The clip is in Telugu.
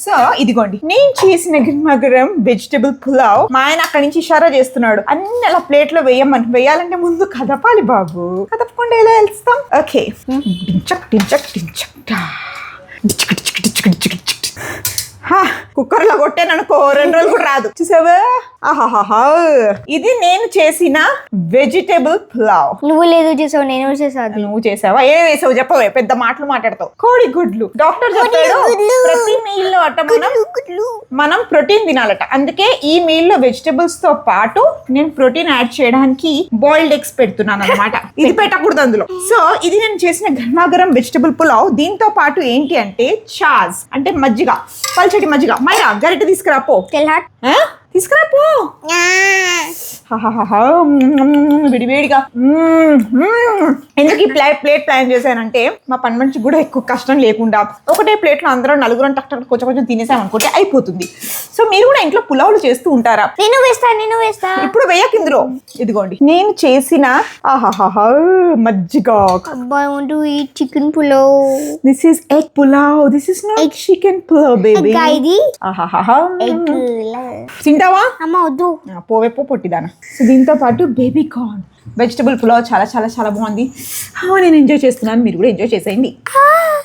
సో ఇదిగోండి నేను చేసిన గర్మగరం వెజిటబుల్ పులావ్. మా ఆయన అక్కడి నుంచి ఇషారా చేస్తున్నాడు అన్ని అలా ప్లేట్ లో వేయాలంటే ముందు కదపాలి బాబు, కదపకుండా ఎలా వెళ్తాం. ఓకే, డించక్ డించక్ డించక్ కుక్కర్ లో కొట్టాననుకో 2 రోజులు కూడా రాదు. చూసావా, ఆహాహా, ఇది నేను చేసిన వెజిటేబుల్ పులావ్. నువ్వు లేదు చేసావు, నేను చేసావు. నువ్వు చేసావా? ఏ వేసావు చెప్పవే, పెద్ద మాటలు మాట్లాడతావు. కోడి గుడ్లు. డాక్టర్ చెప్పాడు ప్రతి మీల్ లో అట్ట మనం ప్రోటీన్ తినాలట. అందుకే ఈ మీల్ లో వెజిటేబుల్స్ తో పాటు నేను ప్రోటీన్ యాడ్ చేయడానికి బాయిల్డ్ ఎగ్స్ పెడుతున్నాను అనమాట. ఇది పెట్టకూడదు అందులో. సో ఇది నేను చేసిన గర్మాగరం వెజిటేబుల్ పులావ్. దీంతో పాటు ఏంటి అంటే చాజ్ అంటే మజ్జిగ, పల్చటి మజ్జిగ. మైరా గరిటె తీసుకురాపో, తీసుకురాపో. విడివేడిగా. ఎందుకు ఈ ప్లేట్ ప్లాన్ చేశానంటే మా పని మనిషికి కూడా ఎక్కువ కష్టం లేకుండా ఒకటే ప్లేట్ లో అందరం నలుగురం టక్ టక్ కొంచెం తినేసాం అనుకుంటే అయిపోతుంది. సో మీరు కూడా ఇంట్లో పులావులు చేస్తూ ఉంటారా? నేను వేస్తా. ఇప్పుడు వేయక ఇందులో. ఇదిగోండి నేను చేసిన మజ్జిగ. Chicken pulao. This is egg pulao. This is not chicken pulao baby. తింటావా? అమ్మ వద్దు. పోవే పొట్టిదానా. సో దీంతో పాటు బేబీ కార్న్ వెజిటబుల్ పులావ్ చాలా చాలా చాలా బాగుంది. నేను ఎంజాయ్ చేస్తున్నాను, మీరు కూడా ఎంజాయ్ చేసేయండి.